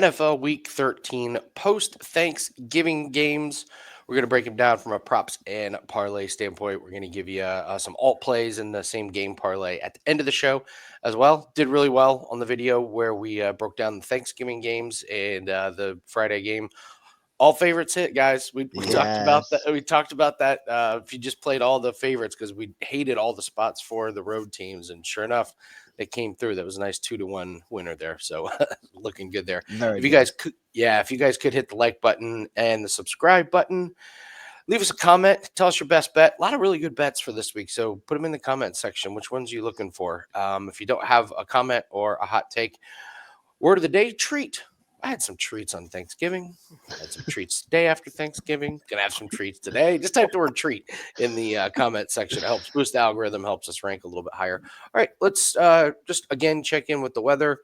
NFL Week 13 post-Thanksgiving games. We're going to break them down from a props and parlay standpoint. We're going to give you some alt plays in the same game parlay at the end of the show as well. Did really well on the video where we broke down the Thanksgiving games and the Friday game. All favorites hit, guys. We talked about that. We talked about that. If you just played all the favorites, because we hated all the spots for the road teams, and sure enough, they came through. That was a nice 2-1 winner there. So looking good there. If you guys could hit the like button and the subscribe button, leave us a comment. Tell us your best bet. A lot of really good bets for this week. So put them in the comment section. Which ones are you looking for? If you don't have a comment or a hot take, word of the day, treat. I had some treats on Thanksgiving. I had some treats today after Thanksgiving. Gonna have some treats today. Just type the word treat in the comment section. It helps boost the algorithm, helps us rank a little bit higher. All right, let's just again check in with the weather.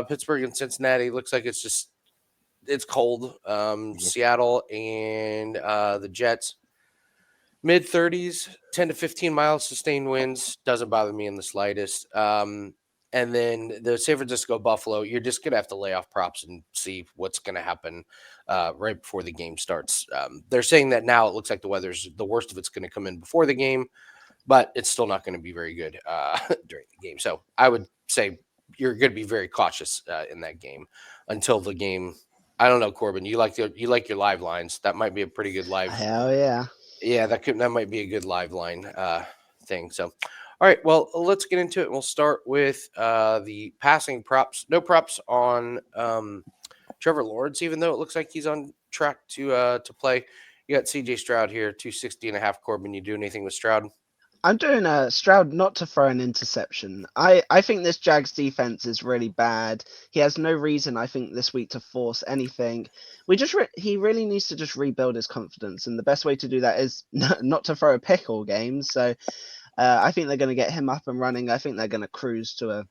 Pittsburgh and Cincinnati looks like it's cold. Seattle and the Jets, mid 30s, 10 to 15 miles sustained winds. Doesn't bother me in the slightest. And then the San Francisco Buffalo, you're just going to have to lay off props and see what's going to happen right before the game starts. They're saying that now it looks like the worst of it's going to come in before the game, but it's still not going to be very good during the game. So I would say you're going to be very cautious in that game until the game. I don't know, Corbin, you like your live lines. That might be a pretty good live. Hell yeah. Yeah, that might be a good live line thing. So all right, well, let's get into it. We'll start with the passing props. No props on Trevor Lawrence, even though it looks like he's on track to play. You got C.J. Stroud here, 260.5. Corbin, you do anything with Stroud? I'm doing Stroud not to throw an interception. I think this Jags defense is really bad. He has no reason, I think, this week to force anything. He really needs to just rebuild his confidence, and the best way to do that is not to throw a pick all game. So I think they're going to get him up and running. I think they're going to cruise to a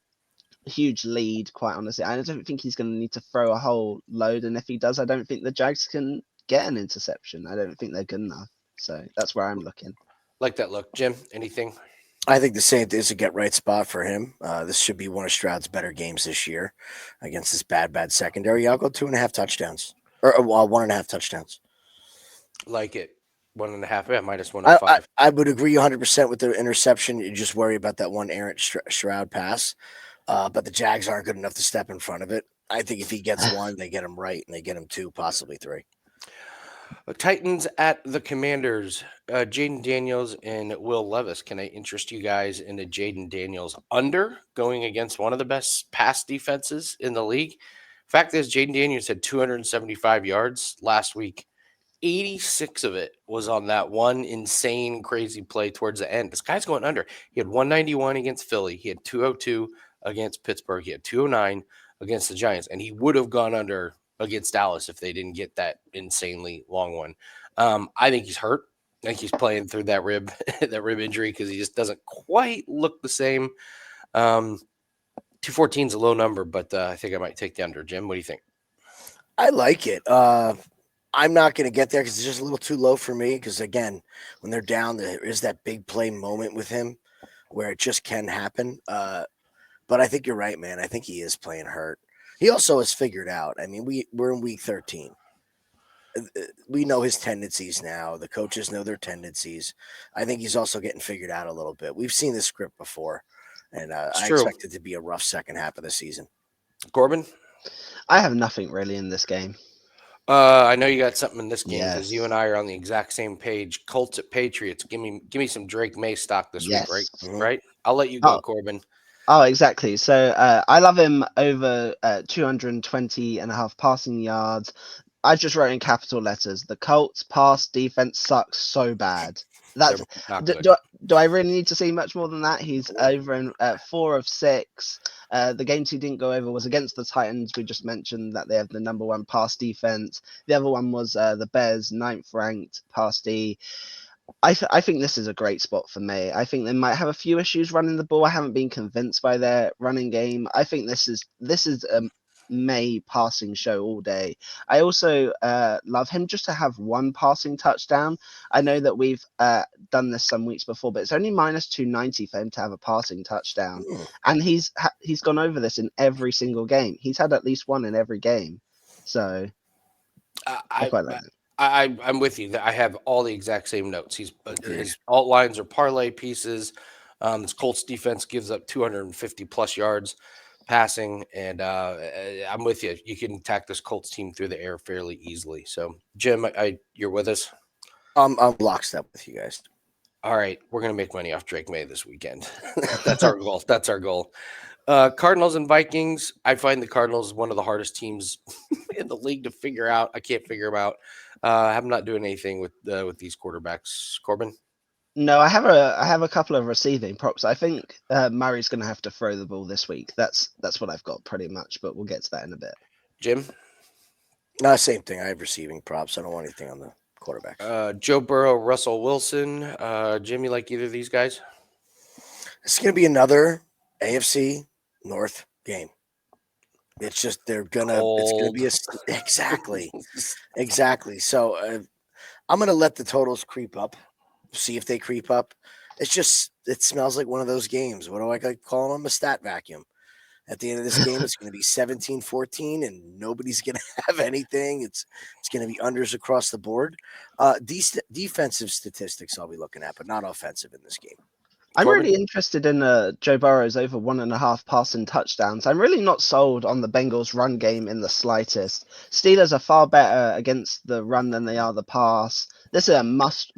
huge lead, quite honestly. I don't think he's going to need to throw a whole load. And if he does, I don't think the Jags can get an interception. I don't think they're good enough. So that's where I'm looking. Like that look. Jim, anything? I think the Saints is a get-right spot for him. This should be one of Stroud's better games this year against this bad secondary. I'll go 2.5 touchdowns. Or 1.5 touchdowns. Like it. 1.5, yeah, minus 105. I would agree 100% with the interception. You just worry about that one errant Stroud pass. But the Jags aren't good enough to step in front of it. I think if he gets one, they get him right, and they get him 2, possibly 3. Titans at the Commanders. Jaden Daniels and Will Levis. Can I interest you guys in the Jaden Daniels under going against one of the best pass defenses in the league? Fact is, Jaden Daniels had 275 yards last week. 86 of it was on that one insane, crazy play towards the end. This guy's going under. He had 191 against Philly. He had 202 against Pittsburgh. He had 209 against the Giants. And he would have gone under against Dallas if they didn't get that insanely long one. I think he's hurt. I think he's playing through that rib injury because he just doesn't quite look the same. 214 is a low number, but I think I might take the under. Jim, what do you think? I like it. I'm not going to get there because it's just a little too low for me. Because again, when they're down, there is that big play moment with him where it just can happen. But I think you're right, man. I think he is playing hurt. He also has figured out. I mean, we're in week 13. We know his tendencies now. The coaches know their tendencies. I think he's also getting figured out a little bit. We've seen this script before, and I expect it to be a rough second half of the season. Corbin? I have nothing really in this game. I know you got something in this game because you and I are on the exact same page. Colts at Patriots. Give me some Drake May stock this week, right? Mhm. Right? I'll let you go, Corbin. Oh, exactly. So I love him over 220.5 passing yards. I just wrote in capital letters, the Colts pass defense sucks so bad. That's do I really need to see much more than that? He's over in 4 of 6. The games he didn't go over was against the Titans. We just mentioned that they have the number 1 pass defense. The other one was the Bears, 9th ranked pass D. I think this is a great spot for me. I think they might have a few issues running the ball. I haven't been convinced by their running game. I think this is May passing show all day. I also love him just to have one passing touchdown. I know that we've done this some weeks before, but it's only minus 290 for him to have a passing touchdown. And he's gone over this in every single game. He's had at least one in every game. So I quite like that. I'm with you. I have all the exact same notes. His alt lines are parlay pieces. This Colts defense gives up 250 plus yards passing, and I'm with you. You can attack this Colts team through the air fairly easily. So, Jim, you're with us. I'm lockstep with you guys. All right, we're gonna make money off Drake May this weekend. That's our goal. That's our goal. Cardinals and Vikings. I find the Cardinals one of the hardest teams in the league to figure out. I can't figure them out. I'm not doing anything with these quarterbacks. Corbin? No, I have a couple of receiving props. I think Murray's going to have to throw the ball this week. That's what I've got pretty much, but we'll get to that in a bit. Jim? No, same thing. I have receiving props. I don't want anything on the quarterbacks. Joe Burrow, Russell Wilson. Jim, you like either of these guys? It's going to be another AFC North game. It's just it's going to be exactly. So I'm going to let the totals creep up, see if they creep up. It smells like one of those games. What do I call them? A stat vacuum. At the end of this game, it's going to be 17-14, and nobody's going to have anything. It's going to be unders across the board. Defensive statistics I'll be looking at, but not offensive in this game. I'm really interested in Joe Burrow's over 1.5 passing touchdowns. I'm really not sold on the Bengals run game in the slightest. Steelers are far better against the run than they are the pass. This is a must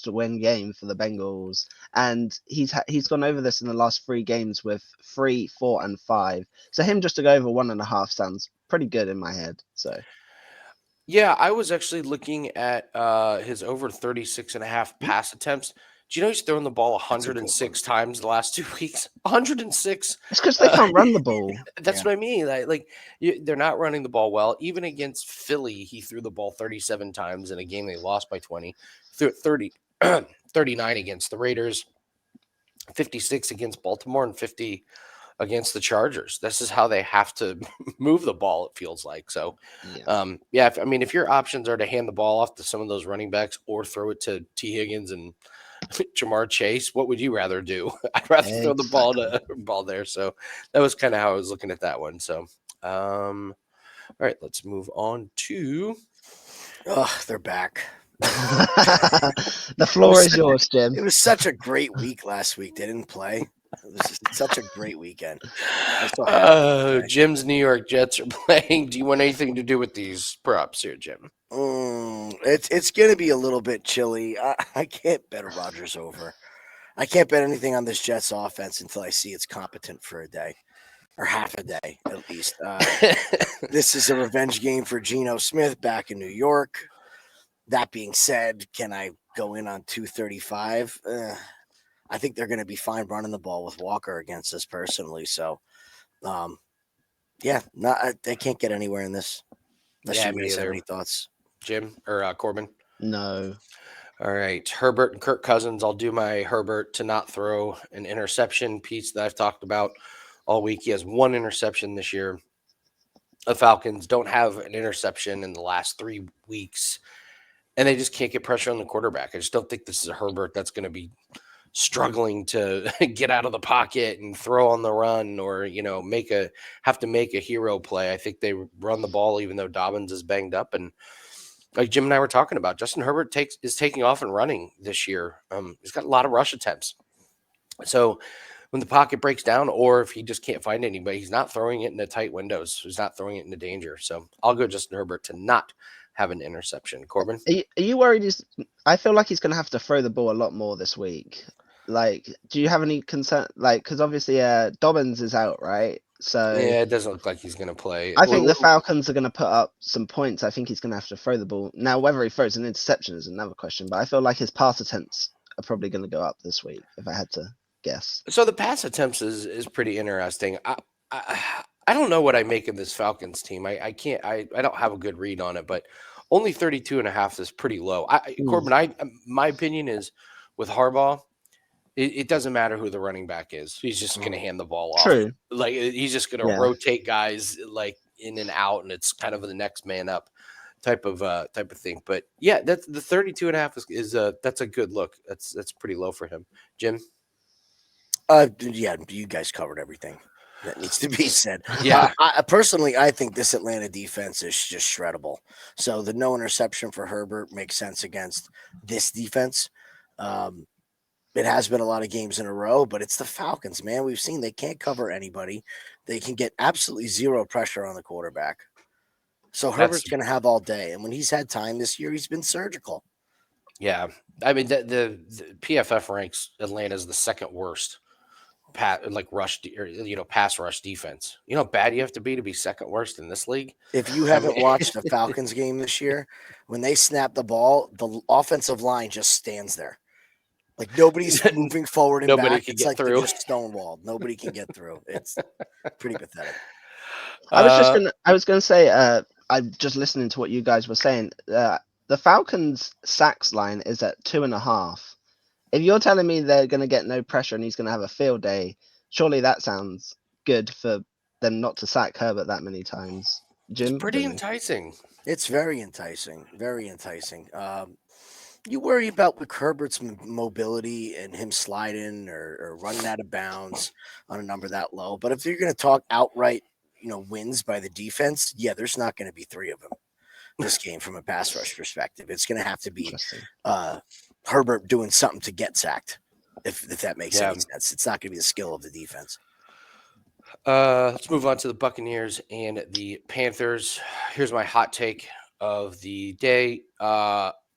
win game for the Bengals, and he's gone over this in the last 3 games with 3, 4, and 5. So him just to go over 1.5 sounds pretty good in my head. So. Yeah, I was actually looking at his over 36.5 pass attempts. Do you know he's thrown the ball 106 times the last 2 weeks? 106. It's because they can't run the ball. That's what I mean. They're not running the ball well. Even against Philly, he threw the ball 37 times in a game they lost by 20. Threw it 39 against the Raiders, 56 against Baltimore, and 50 against the Chargers. This is how they have to move the ball, it feels like. So, if your options are to hand the ball off to some of those running backs or throw it to T. Higgins and Jamar Chase, what would you rather do? I'd rather throw the ball there. So that was kind of how I was looking at that one. So, all right, let's move on to. Oh, they're back. The floor is yours, Jim. It was such a great week last week. They didn't play. It was such a great weekend. Jim's New York Jets are playing. Do you want anything to do with these props here, Jim? It's going to be a little bit chilly. I can't bet a Rodgers over. I can't bet anything on this Jets offense until I see it's competent for a day or half a day at least. This is a revenge game for Geno Smith back in New York. That being said, can I go in on 235? I think they're going to be fine running the ball with Walker against us personally. So, they can't get anywhere in this. Unless you guys have any thoughts. Jim or Corbin? No. All right. Herbert and Kirk Cousins. I'll do my Herbert to not throw an interception piece that I've talked about all week. He has 1 interception this year. The Falcons don't have an interception in the last 3 weeks, and they just can't get pressure on the quarterback. I just don't think this is a Herbert that's going to be struggling to get out of the pocket and throw on the run or, have to make a hero play. I think they run the ball even though Dobbins is banged up. And like Jim and I were talking about, Justin Herbert is taking off and running this year. He's got a lot of rush attempts. So when the pocket breaks down or if he just can't find anybody, he's not throwing it into tight windows. He's not throwing it into danger. So I'll go Justin Herbert to not have an interception. Corbin? Are you worried? I feel like he's going to have to throw the ball a lot more this week. Do you have any concern? Because obviously Dobbins is out, right? So yeah, it doesn't look like he's going to play. I think the Falcons are going to put up some points. I think he's going to have to throw the ball. Now, whether he throws an interception is another question, but I feel like his pass attempts are probably going to go up this week, if I had to guess. So the pass attempts is pretty interesting. I don't know what I make of this Falcons team. I don't have a good read on it, but only 32.5 is pretty low. Corbin, my opinion is with Harbaugh, it doesn't matter who the running back is. He's just going to hand the ball off. True. He's just going to rotate guys. in and out, and it's kind of the next man up type of thing. But yeah, that's the 32.5 is that's a good look. That's pretty low for him. Jim? Yeah, you guys covered everything that needs to be said. Yeah. I personally, I think this Atlanta defense is just shreddable. So the no interception for Herbert makes sense against this defense. It has been a lot of games in a row, but it's the Falcons, man. We've seen they can't cover anybody. They can get absolutely zero pressure on the quarterback. So Herbert's going to have all day. And when he's had time this year, he's been surgical. Yeah. I mean, the PFF ranks Atlanta as the second worst pass rush defense. You know how bad you have to be second worst in this league? If you haven't watched the Falcons game this year, when they snap the ball, the offensive line just stands there. Like nobody's moving forward and Nobody back. can It's get like through. they're just stonewalled. Nobody can get through. It's pretty pathetic. I was gonna say, I'm just listening to what you guys were saying. The Falcons' sacks line is at 2.5. If you're telling me they're gonna get no pressure and he's gonna have a field day, surely that sounds good for them not to sack Herbert that many times. Jim, It's pretty enticing. It's very enticing. Very enticing. You worry about with Herbert's mobility and him sliding or running out of bounds on a number that low. But if you're going to talk outright, wins by the defense, yeah, there's not going to be three of them this game from a pass rush perspective. It's going to have to be Herbert doing something to get sacked, if that makes any sense. It's not going to be the skill of the defense. Let's move on to the Buccaneers and the Panthers. Here's my hot take of the day.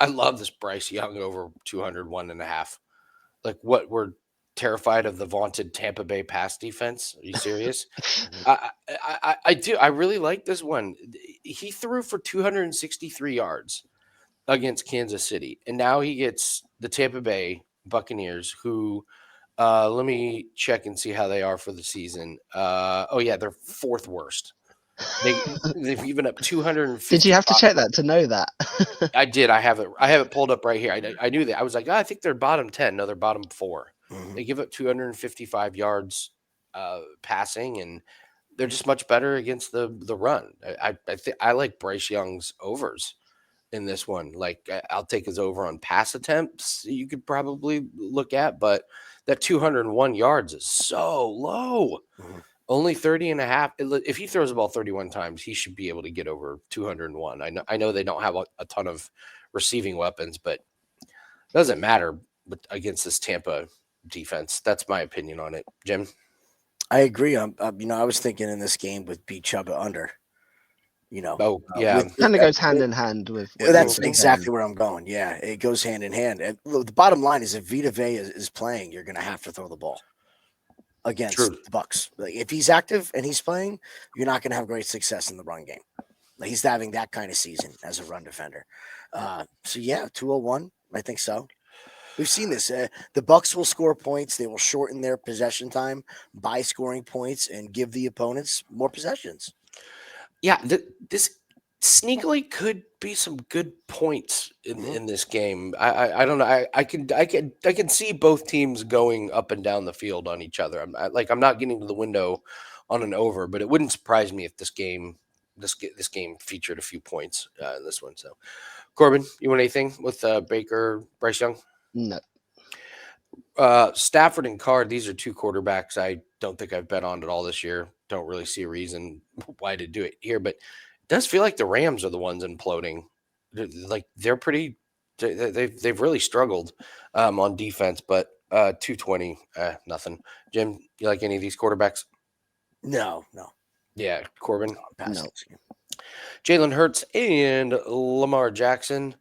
I love this Bryce Young over 201.5. Like, what, we're terrified of the vaunted Tampa Bay pass defense? Are you serious? I do. I really like this one. He threw for 263 yards against Kansas City, and now he gets the Tampa Bay Buccaneers, who let me check and see how they are for the season. They're fourth worst. They've given up 250. Did you have to check that to know that? I did. I have it pulled up right here. I knew that. I was like, I think they're bottom 10. No, they're bottom 4. Mhm. They give up 255 yards passing, and they're just much better against the run. I think I like Bryce Young's overs in this one. Like, I'll take his over on pass attempts. You could probably look at, but that 201 yards is so low. Mhm. Only 30.5. If he throws the ball 31 times, he should be able to get over 201. I know they don't have a ton of receiving weapons, but it doesn't matter against this Tampa defense. That's my opinion on it. Jim? I agree. I was thinking in this game with B Chubb under. Kind of goes hand in hand with. That's exactly where I'm going. Yeah, it goes hand in hand. And the bottom line is, if Vita Vea is playing, you're going to have to throw the ball against the Bucs. Like, if he's active and he's playing, you're not going to have great success in the run game. Like, he's having that kind of season as a run defender. 201. I think so. We've seen this. The Bucs will score points. They will shorten their possession time by scoring points and give the opponents more possessions. Yeah, this sneakily could be some good points in this game. I don't know. I can see both teams going up and down the field on each other. I'm not getting to the window on an over, but it wouldn't surprise me if this game featured a few points in this one. So, Corbin, you want anything with Baker, Bryce Young? No. Stafford and Carr, these are two quarterbacks I don't think I've bet on at all this year. Don't really see a reason why to do it here, but it does feel like the Rams are the ones imploding. They're pretty. They've really struggled on defense, but 220, nothing. Jim, you like any of these quarterbacks? No. Yeah, Corbin. No. Jalen Hurts and Lamar Jackson.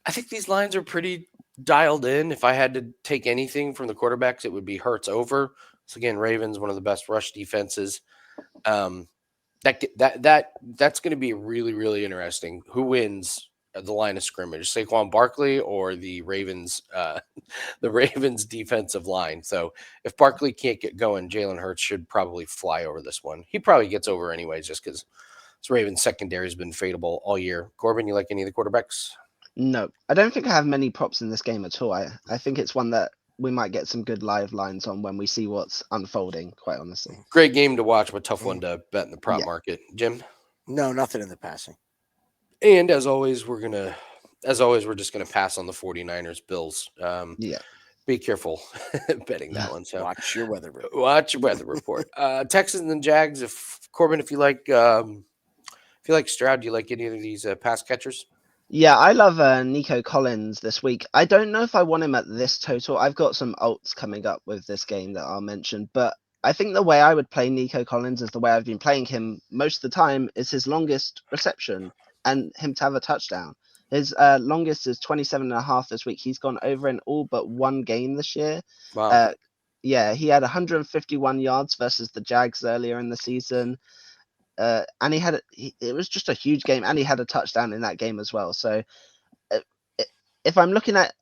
I think these lines are pretty dialed in. If I had to take anything from the quarterbacks, it would be Hurts over. So again, Ravens, one of the best rush defenses. That's going to be really, really interesting. Who wins the line of scrimmage, Saquon Barkley or the Ravens? The Ravens defensive line. So if Barkley can't get going, Jalen Hurts should probably fly over this one. He probably gets over anyways, just because this Ravens secondary has been fadeable all year. Corbin, you like any of the quarterbacks? No, I don't think I have many props in this game at all. I think it's one that we might get some good live lines on when we see what's unfolding, quite honestly. Great game to watch, but tough one to bet in the prop Yeah. market. Jim? No, nothing in the passing. And as always, we're just gonna pass on the 49ers Bills. Yeah. Be careful betting that one. So Watch your weather report. watch your weather report. Texans and Jags. If Corbin, if you like Stroud, do you like any of these pass catchers? Yeah, I love Nico Collins this week. I don't know if I want him at this total. I've got some alts coming up with this game that I'll mention, but I think the way I would play Nico Collins is the way I've been playing him most of the time is his longest reception and him to have a touchdown. His longest is 27.5 this week. He's gone over in all but one game this year. Wow. Yeah, he had 151 yards versus the Jags earlier in the season. And it was just a huge game, and he had a touchdown in that game as well. So if I'm looking at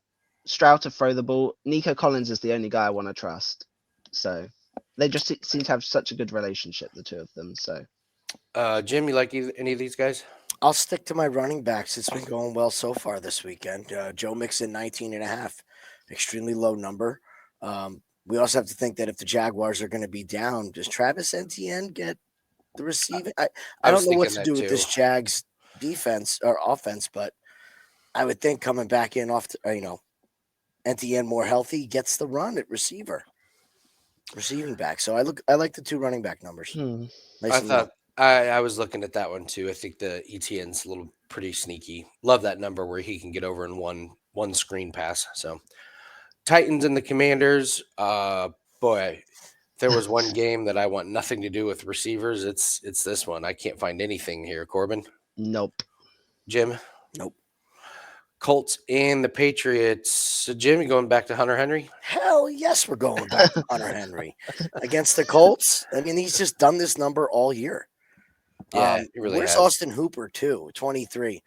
Stroud to throw the ball, Nico Collins is the only guy I want to trust. So they just seem to have such a good relationship, the two of them. So Jim, you like any of these guys? I'll stick to my running backs. It's been going well so far this weekend. Joe Mixon, 19.5, extremely low number. We also have to think that if the Jaguars are going to be down, does Travis Etienne get the receiving? I don't know what to do with this Jags defense or offense, but I would think coming back in off, Etienne more healthy gets the run at receiving back. So I like the two running back numbers. Nice. I was looking at that one too. I think the Etienne's a little pretty sneaky. Love that number where he can get over in one screen pass. So Titans and the Commanders. Boy, if there was one game that I want nothing to do with receivers, it's this one. I can't find anything here. Corbin? Nope. Jim? Nope. Colts and the Patriots. So Jim, you going back to Hunter Henry? Hell yes, we're going back to Hunter Henry against the Colts. I mean, he's just done this number all year. Yeah, he really where's has. Austin Hooper too? 23.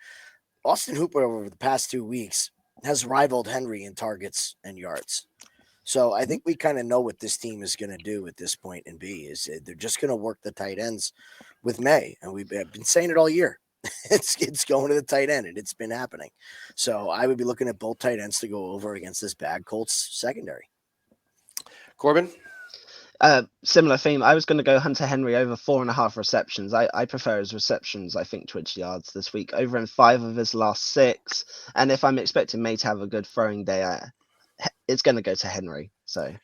Austin Hooper over the past 2 weeks has rivaled Henry in targets and yards. So I think we kind of know what this team is going to do at this point in B. Is they're just going to work the tight ends with May, and we've been saying it all year. It's going to the tight end, and it's been happening. So I would be looking at both tight ends to go over against this bad Colts secondary. Corbin? Similar theme. I was going to go Hunter Henry over 4.5 receptions. I prefer his receptions, I think, to his yards this week. Over in 5 of his last 6. And if I'm expecting May to have a good throwing day, it's going to go to Henry. So,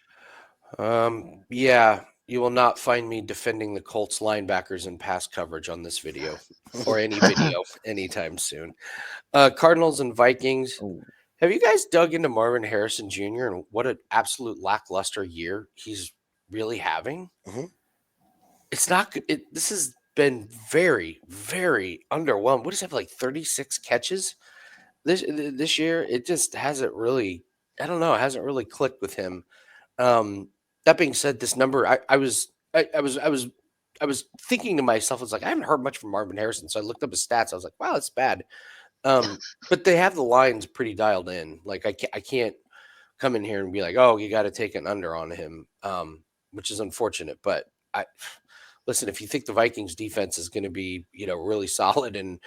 yeah, you will not find me defending the Colts linebackers in pass coverage on this video or any video anytime soon. Cardinals and Vikings. ooh. Have you guys dug into Marvin Harrison Jr. and what an absolute lackluster year he's really having? Mhm. It's not good. This has been very, very underwhelming. What does he have, like 36 catches this year? It just hasn't really, I don't know, it hasn't really clicked with him. That being said, this number, I was thinking to myself, it's like, I haven't heard much from Marvin Harrison. So I looked up his stats. I was like, wow, that's bad. But they have the lines pretty dialed in. Like I can't come in here and be like, oh, you got to take an under on him, which is unfortunate. But listen, if you think the Vikings defense is going to be, really solid and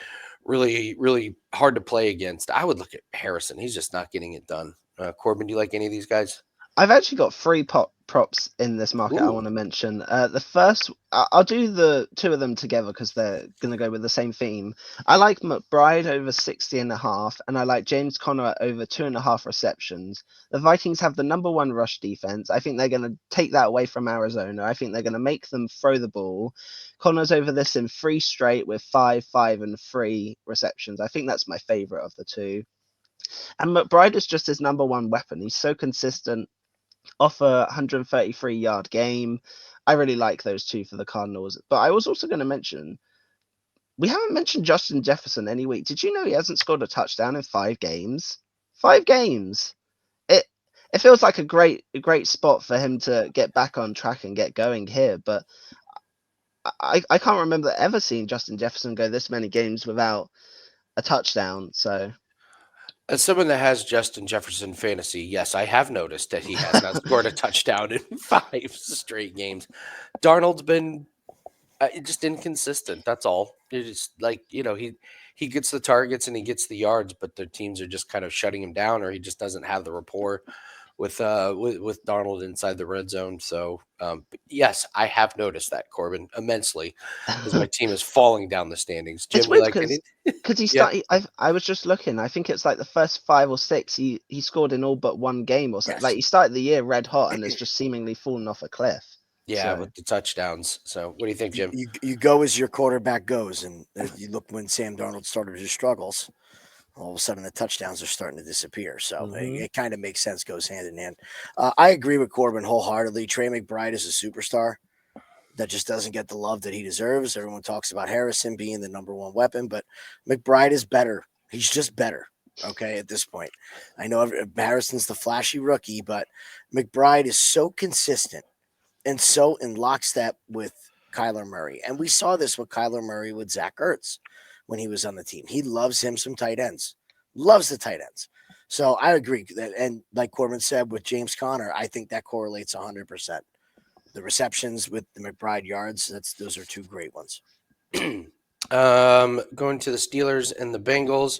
really, really hard to play against, I would look at Harrison. He's just not getting it done. Corbin, do you like any of these guys? I've actually got 3 props in this market I Ooh. want to mention. The first, I'll do the 2 of them together because they're going to go with the same theme. I like McBride over 60.5, and I like James Conner over 2.5 receptions. The Vikings have the number 1 rush defense. I think they're going to take that away from Arizona. I think they're going to make them throw the ball. Conner's over this in 3 straight with 5, 5, and 3 receptions. I think that's my favorite of the 2. And McBride is just his number 1 weapon. He's so consistent. Off a 133-yard game. I really like those 2 for the Cardinals. But I was also going to mention, we haven't mentioned Justin Jefferson any week. Did you know he hasn't scored a touchdown in 5 games? 5 games. It feels like a great spot for him to get back on track and get going here. But I can't remember ever seeing Justin Jefferson go this many games without a touchdown. So As someone that has Justin Jefferson fantasy, yes, I have noticed that he has not scored a touchdown in 5 straight games. Darnold's been just inconsistent. That's all. It's like, he gets the targets and he gets the yards, but the teams are just kind of shutting him down, or he just doesn't have the rapport with Darnold inside the red zone. So yes, I have noticed that, Corbin, immensely, as my team is falling down the standings. Jim, It's you weird like any? because he Yeah. started. I was just looking. I think it's like the first 5 or 6 he scored in all but one game or something. Yes. Like he started the year red hot and has just seemingly fallen off a cliff. Yeah, So with the touchdowns. So what do you think, Jim? You go as your quarterback goes, and you look when Sam Darnold started his struggles. All of a sudden, the touchdowns are starting to disappear. So it kind of makes sense, goes hand in hand. I agree with Corbin wholeheartedly. Trey McBride is a superstar that just doesn't get the love that he deserves. Everyone talks about Harrison being the number one weapon, but McBride is better. He's just better. Okay, at this point, I know Harrison's the flashy rookie, but McBride is so consistent and so in lockstep with Kyler Murray. And we saw this with Kyler Murray with Zach Ertz when he was on the team. He loves him some tight ends, loves the tight ends. So I agree. And like Corbin said with James Conner, I think that correlates 100%. The receptions with the McBride yards, those are 2 great ones. Going to the Steelers and the Bengals.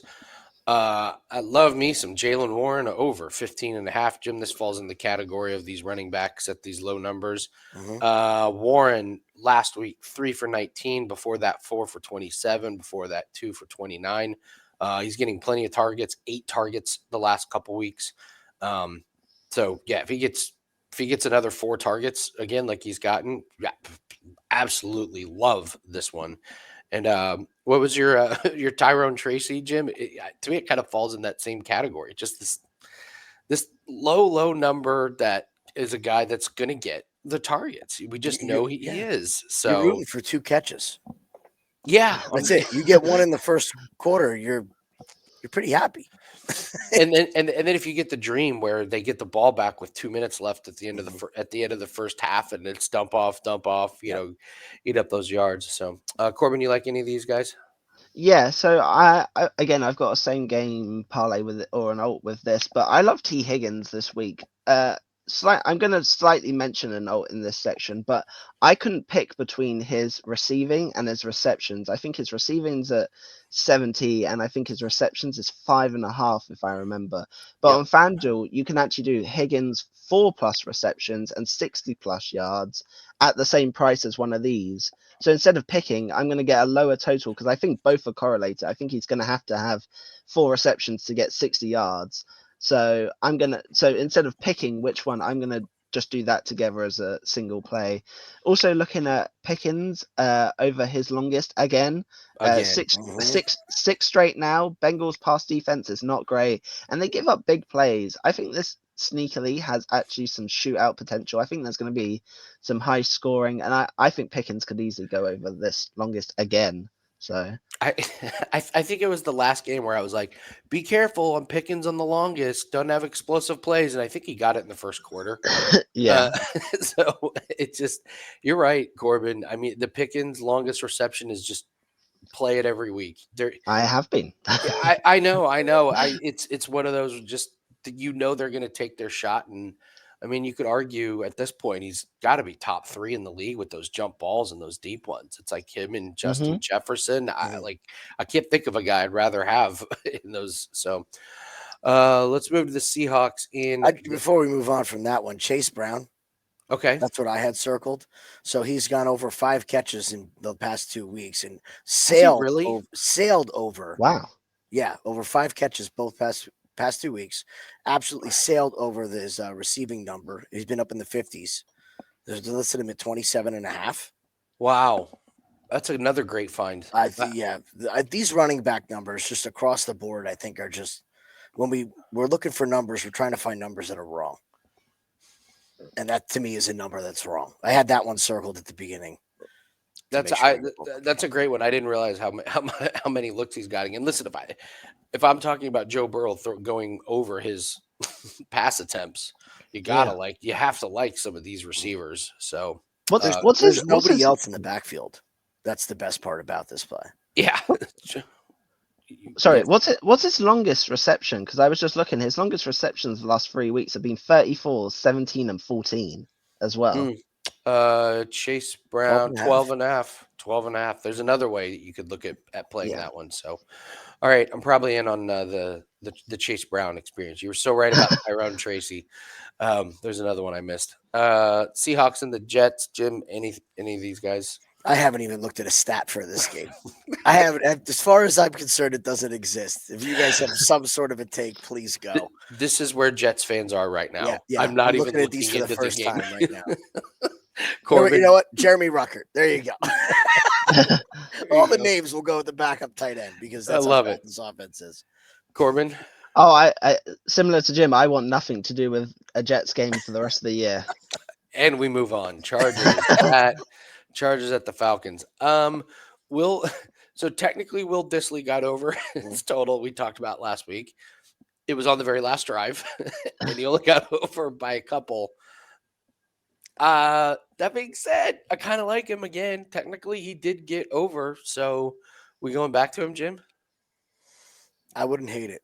I love me some Jalen Warren over 15.5. Jim, this falls in the category of these running backs at these low numbers. Warren last week 3 for 19. Before that 4 for 27. Before that 2 for 29. He's getting plenty of targets. 8 targets the last couple weeks. So yeah, if he gets another 4 targets again, like he's gotten, yeah, absolutely love this one. And what was your Tyrone Tracy, Jim? To me, it kind of falls in that same category. Just this low number that is a guy that's going to get the targets. We just know he is. So you're rooting for 2 catches. Yeah, that's it. You get 1 in the first quarter, you're pretty happy. and then if you get the dream where they get the ball back with 2 minutes left at the end of the first half, and it's dump off, you know, eat up those yards. So Corbin, you like any of these guys? yeah, so I again I've got a same game parlay with it or an alt with this, but I love T Higgins this week. I'm going to slightly mention an alt in this section, but I couldn't pick between his receiving and his receptions. I think his receiving's at 70, and I think his receptions is 5.5, if I remember. But on FanDuel, you can actually do Higgins 4+ receptions and 60+ yards at the same price as one of these. So instead of picking, I'm going to get a lower total because I think both are correlated. I think he's going to have 4 receptions to get 60 yards. So instead of picking which one, I'm going to just do that together as a single play. Also looking at Pickens over his longest again. 6 straight now. Bengals pass defense is not great, and they give up big plays. I think this sneakily has actually some shootout potential. I think there's going to be some high scoring, and I think Pickens could easily go over this longest again. So I think it was the last game where I was like, be careful on Pickens on the longest, don't have explosive plays. And I think he got it in the first quarter. yeah. So it's just, you're right, Corbin. I mean, the Pickens longest reception is just play it every week. I have been. I know. It's one of those just, you know, they're going to take their shot. And I mean, you could argue at this point, he's got to be top 3 in the league with those jump balls and those deep ones. It's like him and Justin Jefferson. I can't think of a guy I'd rather have in those. So let's move to the Seahawks. Before we move on from that one, Chase Brown. Okay. That's what I had circled. So he's gone over 5 catches in the past 2 weeks and sailed over. Wow. Yeah, over 5 catches both past 2 weeks. Absolutely sailed over his receiving number. He's been up in the 50s. There's listed him at 27.5. Wow. That's another great find. These running back numbers just across the board, I think, are just, when we're looking for numbers, we're trying to find numbers that are wrong. And that to me is a number that's wrong. I had that one circled at the beginning. That's a great one. I didn't realize how many looks he's getting. And listen, if I'm talking about Joe Burrow going over his pass attempts, you have to like some of these receivers. So there's nobody else in the backfield. That's the best part about this play. Yeah. Sorry, what's his longest reception? Because I was just looking. His longest receptions the last 3 weeks have been 34, 17, and 14 as well. Chase Brown, 12 and a half. 12 and a half. There's another way that you could look at playing Yeah. that one. So, all right, I'm probably in on the Chase Brown experience. You were so right about Tyrone Tracy. There's another one I missed. Seahawks and the Jets. Jim, any of these guys? I haven't even looked at a stat for this game. I haven't. As far as I'm concerned, it doesn't exist. If you guys have some sort of a take, please go. This is where Jets fans are right now. Yeah. I'm not even looking at these for the first game. time right now. Corbin, You know what? Jeremy Ruckert. There you go. All the go. names will go with the backup tight end because that's I love how it. bad this offense is. Corbin. Oh, I similar to Jim, I want nothing to do with a Jets game for the rest of the year. And we move on. Chargers at the Falcons. So technically Will Dissly got over his total we talked about last week. It was on the very last drive, and he only got over by a couple. That being said, I kind of like him again. Technically, he did get over. So we going back to him, Jim? I wouldn't hate it.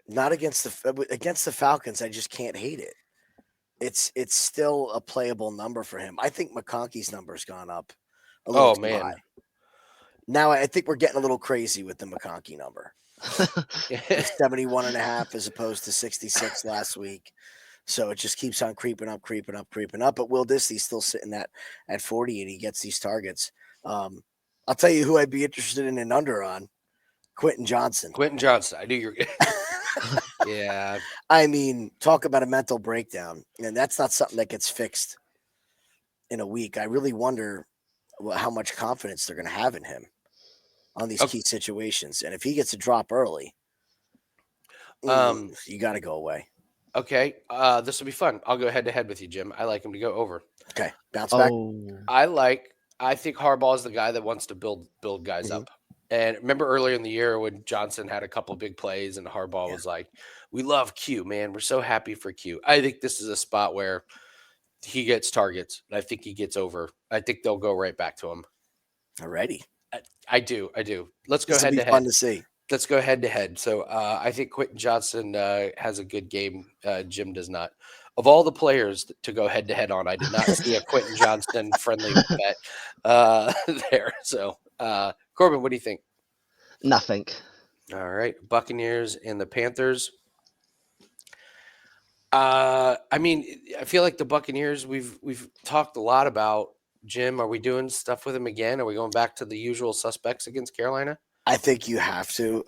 Not against the Falcons. I just can't hate it. It's still a playable number for him. I think McConkey's number's gone up a little too high. Now I think we're getting a little crazy with the McConkey number. 71.5 as opposed to 66 last week. So it just keeps on creeping up. But Will Dissly's still sitting at 40 and he gets these targets. I'll tell you who I'd be interested in an under on. Quentin Johnson. I knew you were Yeah. I mean, talk about a mental breakdown. And that's not something that gets fixed in a week. I really wonder how much confidence they're going to have in him on these key situations. And if he gets a drop early, you got to go away. Okay. This will be fun. I'll go head to head with you, Jim. I like him to go over. Okay. Bounce back. I think Harbaugh is the guy that wants to build guys up. And remember earlier in the year when Johnson had a couple of big plays and Harbaugh was like, we love Q, man. We're so happy for Q. I think this is a spot where he gets targets. And I think he gets over. I think they'll go right back to him. Alrighty. I do. Let's go head to head. Fun to see. Let's go head to head. So I think Quentin Johnson has a good game. Jim does not. Of all the players to go head to head on, I did not see a Quentin Johnson friendly bet there. So Corbin, what do you think? Nothing. All right, Buccaneers and the Panthers. I mean, I feel like the Buccaneers we've talked a lot about. Jim, are we doing stuff with him again? Are we going back to the usual suspects against Carolina? I think you have to.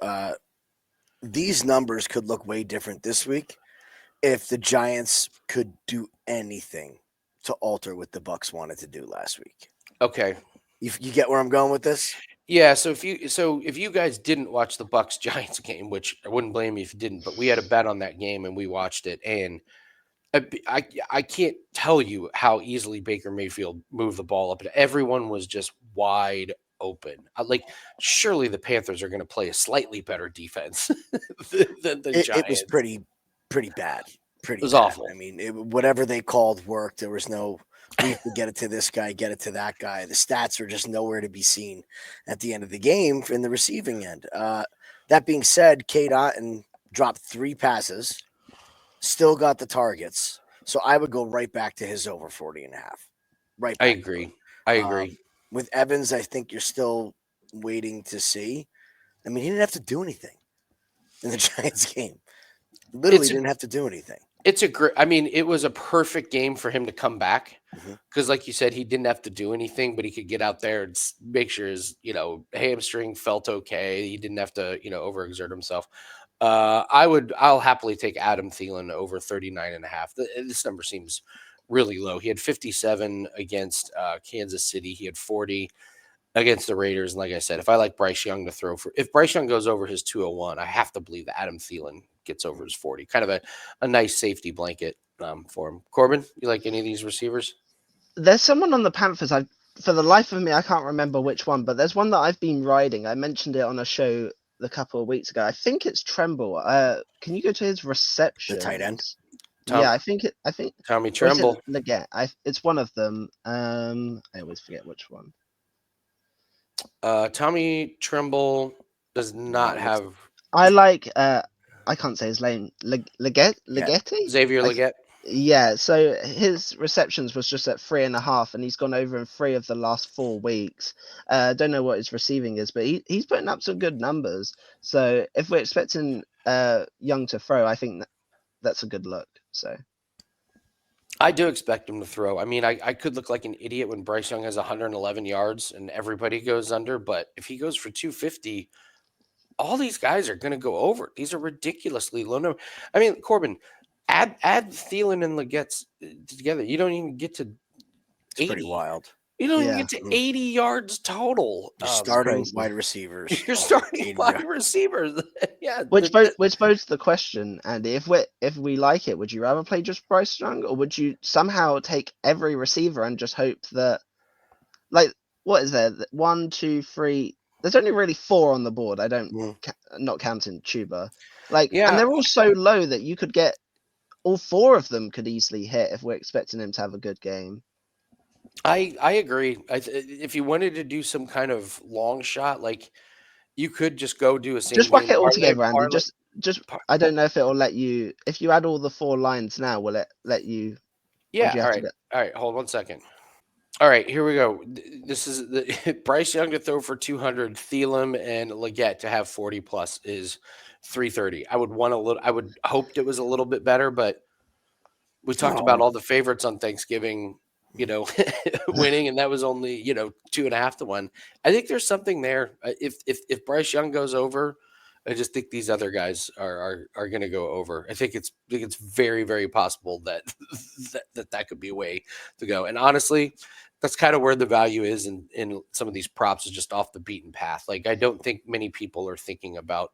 These numbers could look way different this week if the Giants could do anything to alter what the Bucs wanted to do last week. Okay. You get where I'm going with this? Yeah, so if you guys didn't watch the Bucs Giants game, which I wouldn't blame you if you didn't, but we had a bet on that game and we watched it, and I can't tell you how easily Baker Mayfield moved the ball up. Everyone was just wide open. Surely the Panthers are going to play a slightly better defense than the Giants. It was pretty bad. It was awful. I mean, whatever they called worked. There was no, we can get it to this guy, get it to that guy. The stats are just nowhere to be seen at the end of the game in the receiving end. That being said, Cade Otton dropped 3 passes, still got the targets. So I would go right back to his over 40.5. Right back. I agree. With Evans, I think you're still waiting to see. I mean, he didn't have to do anything in the Giants game. Literally didn't have to do anything. It was a perfect game for him to come back because, like you said, he didn't have to do anything, but he could get out there and make sure his, hamstring felt okay. He didn't have to, overexert himself. I'll happily take Adam Thielen over 39.5. This number seems really low. He had 57 against Kansas City. He had 40 against the Raiders. And like I said, if I like Bryce Young to throw if Bryce Young goes over his 201, I have to believe that Adam Thielen gets over his 40. Kind of a nice safety blanket for him. Corbin, you like any of these receivers? There's someone on the Panthers. For the life of me, I can't remember which one, but there's one that I've been riding. I mentioned it on a show a couple of weeks ago. I think it's Tremble. Can you go to his reception? The tight end. Yeah, I think Tommy Tremble. It's one of them. I always forget which one. Tommy Tremble does not have. I like. I can't say his name. Legette? Xavier Legette. Yeah, so his receptions was just at 3.5, and he's gone over in 3 of the last 4 weeks. Don't know what his receiving is, but he's putting up some good numbers. So if we're expecting Young to throw, I think that's a good look. So I do expect him to throw. I mean, I could look like an idiot when Bryce Young has 111 yards and everybody goes under, but if he goes for 250, all these guys are going to go over. These are ridiculously low number. I mean, Corbin, add Thielen and Legette's together. You don't even get to It's pretty 80. wild. You don't even Yeah. get to 80 yards total. You're starting crazy. wide receivers. You're on starting 80 wide yards. receivers. Yeah. Which bodes the question, Andy. If we like it, would you rather play just Bryce Young, or would you somehow take every receiver and just hope that, like, what is there? 1, 2, 3. There's only really 4 on the board. I don't, Mhm. not counting Chuba. Like, and Yeah. they're all so low that you could get all 4 of them could easily hit if we're expecting him to have a good game. I agree. If you wanted to do some kind of long shot, like you could just go do a same Just whack game it all parlay. together, Andy. parlay Just par- I don't know if it will let you. If you add all the 4 lines now, will it let you? Or yeah. do you All have to right. go? All right. Hold 1 second. All right. Here we go. This is the Bryce Young to throw for 200. Thielen and Leggett to have 40 plus is 330. I would want a little. I would hoped it was a little bit better, but we talked about No. all the favorites on Thanksgiving, winning, and that was only 2.5 to 1. I think there's something there. If Bryce Young goes over, I just think these other guys are going to go over. I think it's very very possible that that could be a way to go. And honestly, that's kind of where the value is in some of these props is just off the beaten path. Like I don't think many people are thinking about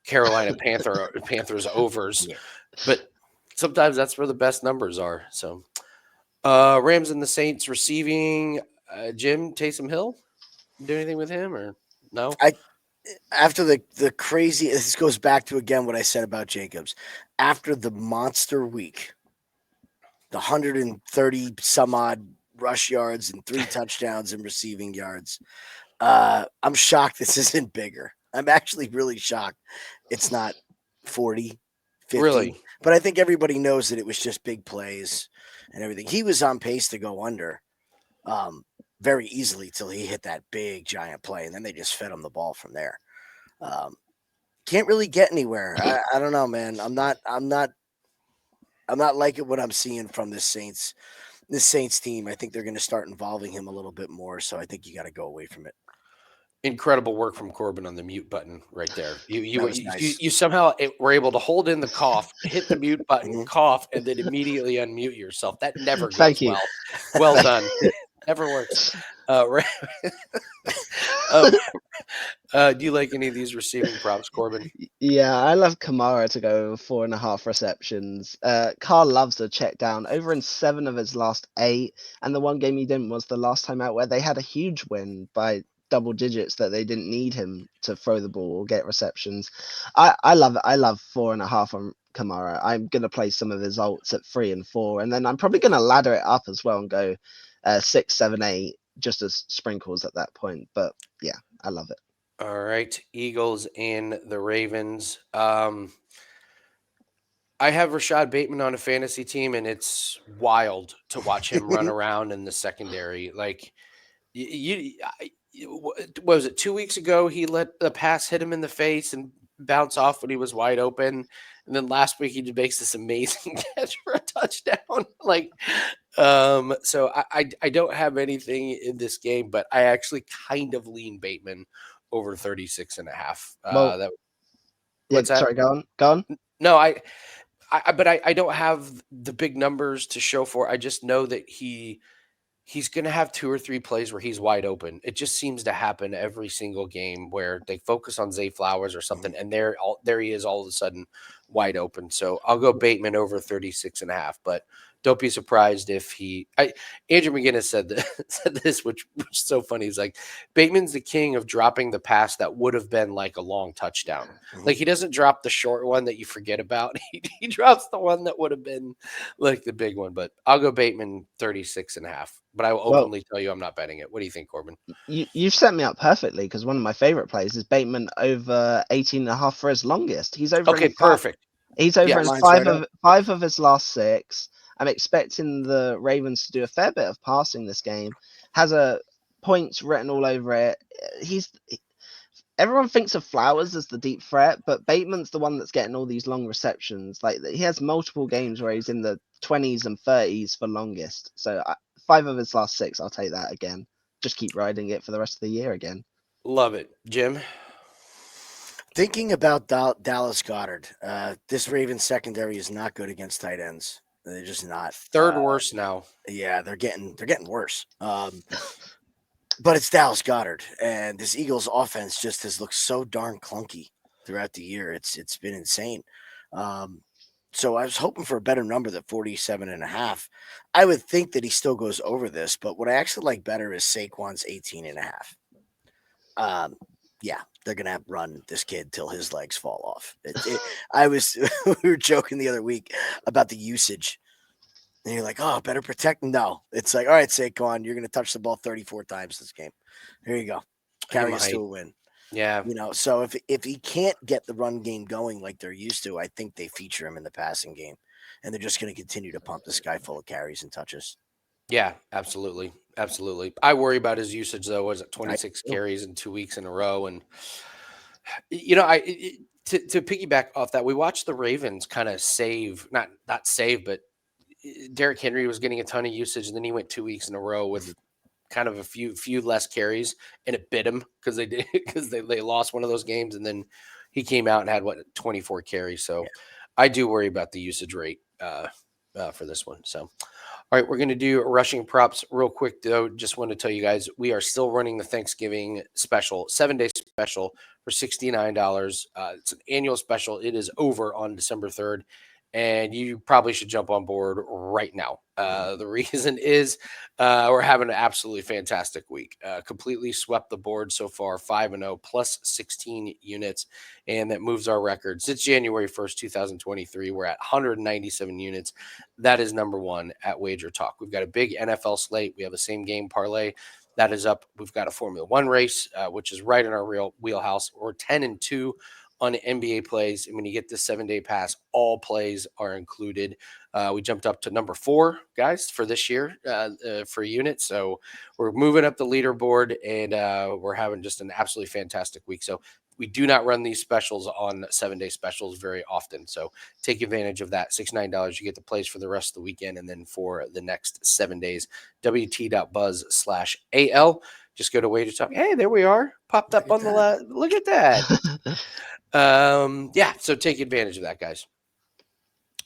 Carolina Panthers overs, Yeah. but sometimes that's where the best numbers are. So, Rams and the Saints receiving. Jim Taysom Hill, do anything with him or no? After the crazy, this goes back to again what I said about Jacobs. After the monster week, the 130 some odd rush yards and 3 touchdowns and receiving yards, I'm shocked this isn't bigger. I'm actually really shocked it's not 40, 50. Really? But I think everybody knows that it was just big plays and everything. He was on pace to go under very easily till he hit that big giant play, and then they just fed him the ball from there. Can't really get anywhere. I don't know, man. I'm not liking what I'm seeing from this Saints team. I think they're going to start involving him a little bit more. So I think you got to go away from it. Incredible work from Corbin on the mute button right there. That was nice. You somehow were able to hold in the cough, hit the mute button, Mhm. cough, and then immediately unmute yourself. That never goes Thank you. well. Well done. Never works. Do you like any of these receiving props, Corbin? Yeah, I love Kamara to go 4.5 receptions. Carl loves a check down over in 7 of his last 8, and the one game he didn't was the last time out where they had a huge win by double digits that they didn't need him to throw the ball or get receptions. I love it. I love 4.5 on Kamara. I'm gonna play some of his alts at 3 and 4, and then I'm probably gonna ladder it up as well and go 6, 7, 8 just as sprinkles at that point. But yeah, I love it. All right, Eagles and the Ravens. I have Rashad Bateman on a fantasy team, and it's wild to watch him run around in the secondary. Like, what was it 2 weeks ago? He let the pass hit him in the face and bounce off when he was wide open, and then last week he makes this amazing catch for a touchdown. So I don't have anything in this game, but I actually kind of lean Bateman over 36.5. Well, That yeah, what's that? sorry, go on. No, but I don't have the big numbers to show for. I just know that he's going to have 2 or 3 plays where he's wide open. It just seems to happen every single game where they focus on Zay Flowers or something, and there he is all of a sudden wide open. So I'll go Bateman over 36.5, but don't be surprised if Andrew McGinnis said this, which is so funny. He's like, Bateman's the king of dropping the pass that would have been like a long touchdown. Like he doesn't drop the short one that you forget about. He drops the one that would have been like the big one. But I'll go Bateman 36.5. But I will openly tell you I'm not betting it. What do you think, Corbin? You've set me up perfectly because one of my favorite plays is Bateman over 18.5 for his longest. He's over Okay, in 5. perfect. He's over Yeah, in line's 5 right of 5 of his last 6. I'm expecting the Ravens to do a fair bit of passing this game. Has points written all over it. Everyone thinks of Flowers as the deep threat, but Bateman's the one that's getting all these long receptions. Like, he has multiple games where he's in the 20s and 30s for longest. So 5 of his last 6, I'll take that again. Just keep riding it for the rest of the year again. Love it. Jim? Thinking about Dallas Goedert, this Ravens secondary is not good against tight ends. They're just not. Third worst now. Yeah, they're getting worse. But it's Dallas Goedert, and this Eagles offense just has looked so darn clunky throughout the year. It's been insane. So I was hoping for a better number than 47.5. I would think that he still goes over this, but what I actually like better is Saquon's 18.5. Yeah, they're gonna have run this kid till his legs fall off. We were joking the other week about the usage. And you're like, oh, better protect him. No, it's like, all right, Saquon, you're going to touch the ball 34 times this game. Here you go. Carry us to a win. Yeah. So if he can't get the run game going like they're used to, I think they feature him in the passing game. And they're just going to continue to pump this guy full of carries and touches. Yeah, absolutely. Absolutely. I worry about his usage, though. Was it 26 carries in 2 weeks in a row? And, to piggyback off that, we watched the Ravens kind of not save, but Derrick Henry was getting a ton of usage, and then he went 2 weeks in a row with kind of a few less carries, and it bit him because they lost one of those games, and then he came out and had 24 carries. So I do worry about the usage rate for this one. So, all right, we're going to do rushing props real quick, though. Just want to tell you guys, we are still running the Thanksgiving special, 7-day special for $69. It's an annual special. It is over on December 3rd. And you probably should jump on board right now. The reason is we're having an absolutely fantastic week. Completely swept the board so far, 5-0, plus 16 units, and that moves our record. Since January 1st, 2023, we're at 197 units. That is number one at Wager Talk. We've got a big NFL slate. We have the same game parlay. That is up. We've got a Formula One race, which is right in our real wheelhouse. We're 10-2 on NBA plays. And when you get this 7-day pass, all plays are included. We jumped up to number 4, guys, for this year for units. So we're moving up the leaderboard, and we're having just an absolutely fantastic week. So we do not run these specials on 7-day specials very often. So take advantage of that. $69. You get the plays for the rest of the weekend. And then for the next 7 days, wt.buzz/AL. Just go to Wager Talk. Hey, there we are. Popped up on the left. Look at that. So take advantage of that, guys.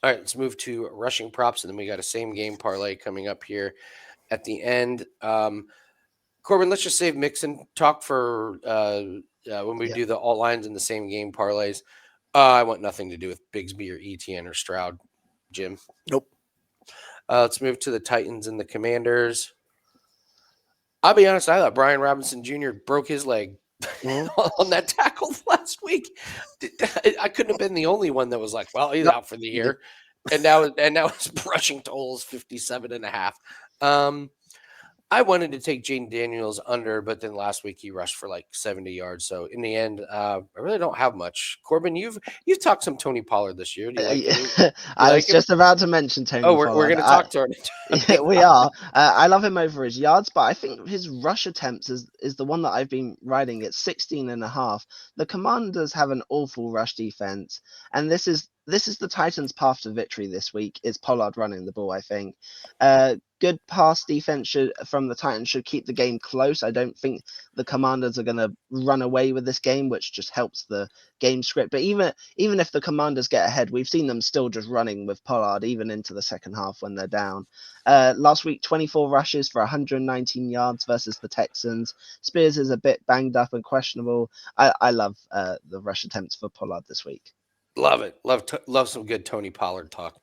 All right, let's move to rushing props, and then we got a same game parlay coming up here at the end. Corbin, let's just save Mixon talk for when we do the alt lines and the same game parlays. I want nothing to do with Bigsby or ETN or Stroud. Jim? Nope. Let's move to the Titans and the Commanders. I'll be honest, I thought Brian Robinson Jr. broke his leg on that tackle last week. I couldn't have been the only one that was like, well, he's out for the year. And now his rushing total is 57.5. I wanted to take Jaden Daniels under, but then last week he rushed for like 70 yards. So in the end, I really don't have much. Corbin, you've talked some Tony Pollard this year. Do you like him? I was just about to mention Tony Pollard. We're going to talk to him. Yeah, we are. I love him over his yards, but I think his rush attempts is the one that I've been riding at 16.5. The Commanders have an awful rush defense, and this is the Titans' path to victory this week, is Pollard running the ball, I think. Good pass defense from the Titans should keep the game close. I don't think the Commanders are going to run away with this game, which just helps the game script. But even if the Commanders get ahead, we've seen them still just running with Pollard, even into the second half when they're down. Last week, 24 rushes for 119 yards versus the Texans. Spears is a bit banged up and questionable. I love the rush attempts for Pollard this week. Love it. Love some good Tony Pollard talk.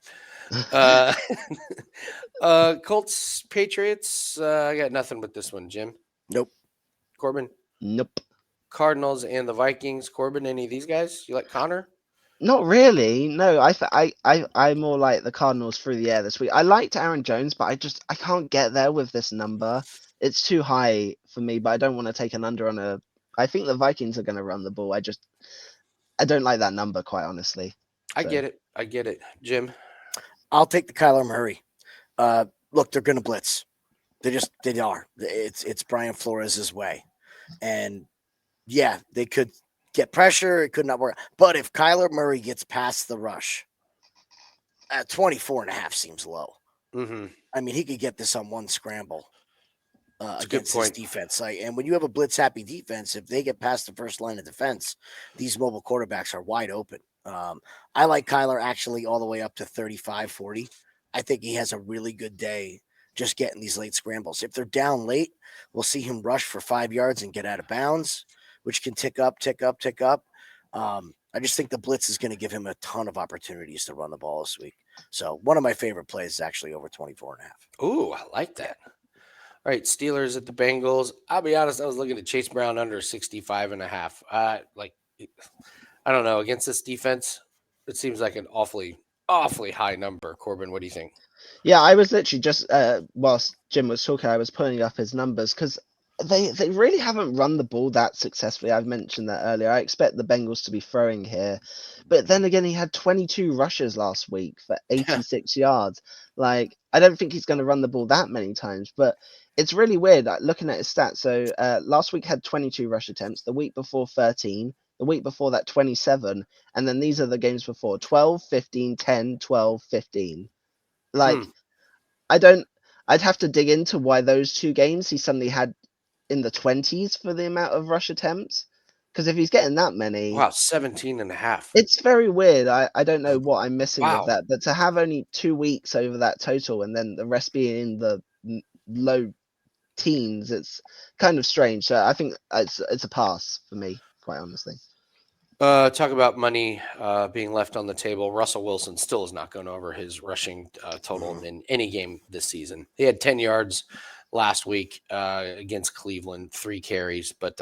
Colts, Patriots. I got nothing with this one, Jim. Nope. Corbin? Nope. Cardinals and the Vikings. Corbin, any of these guys? You like Connor? Not really. No, I more like the Cardinals through the air this week. I liked Aaron Jones, but I can't get there with this number. It's too high for me, but I don't want to take an under on I think the Vikings are going to run the ball. I don't like that number, quite honestly. I get it. Jim? I'll take the Kyler Murray. Look, they're going to blitz. They are. It's Brian Flores' way. And yeah, they could get pressure. It could not work. But if Kyler Murray gets past the rush, 24.5 seems low. Mm-hmm. I mean, he could get this on one scramble That's a good against his point. defense. And when you have a blitz-happy defense, if they get past the first line of defense, these mobile quarterbacks are wide open. I like Kyler actually all the way up to 35, 40. I think he has a really good day just getting these late scrambles. If they're down late, we'll see him rush for 5 yards and get out of bounds, which can tick up. I just think the blitz is going to give him a ton of opportunities to run the ball this week. So one of my favorite plays is actually over 24.5. Ooh, I like that. All right, Steelers at the Bengals. I'll be honest, I was looking at Chase Brown under 65.5. I don't know. Against this defense, it seems like an awfully high number. Corbin, what do you think? Yeah, I was literally just whilst Jim was talking, I was pulling up his numbers because they really haven't run the ball that successfully. I've mentioned that earlier. I expect the Bengals to be throwing here, but then again, he had 22 rushes last week for 86 yards. Like, I don't think he's going to run the ball that many times, but it's really weird looking at his stats. So last week had 22 rush attempts, the week before 13, the week before that 27, and then these are the games before 12, 15, 10, 12, 15. Like, I'd have to dig into why those 2 games he suddenly had in the 20s for the amount of rush attempts. Because if he's getting that many, Wow, 17.5. it's very weird. I don't know what I'm missing with Wow. that, but to have only 2 weeks over that total and then the rest being in the low teens, it's kind of strange. So I think it's a pass for me, quite honestly. Talk about money being left on the table. Russell Wilson still is not going over his rushing total in any game this season. He had 10 yards last week against Cleveland, 3 carries. But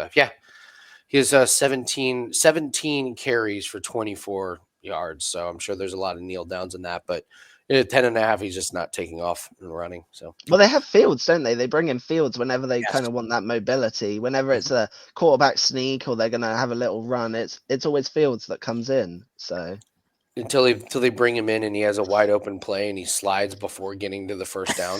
he has 17 carries for 24 yards. So I'm sure there's a lot of kneel downs in that. But at 10.5, he's just not taking off and running. So Well, they have Fields, don't they? They bring in Fields whenever they Yes. kind of want that mobility. Whenever it's a quarterback sneak or they're going to have a little run, it's always Fields that comes in. So until they bring him in and he has a wide open play and he slides before getting to the first down.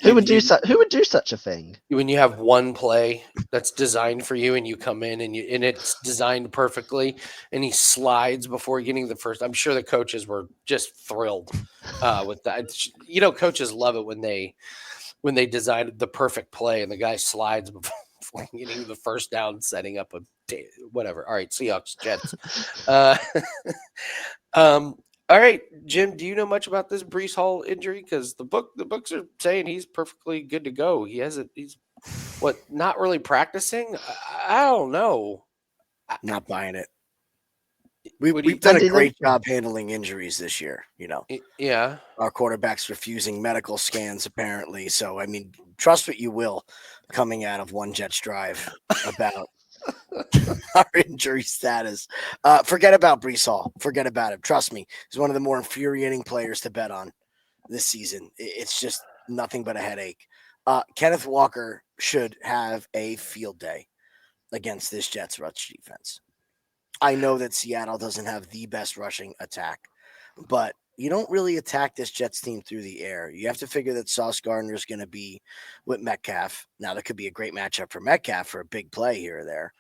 who would do such a thing? When you have one play that's designed for you and you come in and it's designed perfectly and he slides before getting the first, I'm sure the coaches were just thrilled with that. Coaches love it when they design the perfect play and the guy slides before getting the first down, setting up whatever. All right, Seahawks, Jets. All right, Jim, do you know much about this Brees Hall injury? Because the books are saying he's perfectly good to go. He's not really practicing? I don't know. Not buying it. What do you We've done a Andy, great job handling injuries this year. Yeah. Our quarterback's refusing medical scans, apparently. So, I mean, trust what you will coming out of One Jets Drive about our injury status. Forget about Brees Hall. Forget about him. Trust me. He's one of the more infuriating players to bet on this season. It's just nothing but a headache. Kenneth Walker should have a field day against this Jets rush defense. I know that Seattle doesn't have the best rushing attack, but you don't really attack this Jets team through the air. You have to figure that Sauce Gardner is going to be with Metcalf. Now, that could be a great matchup for Metcalf for a big play here or there.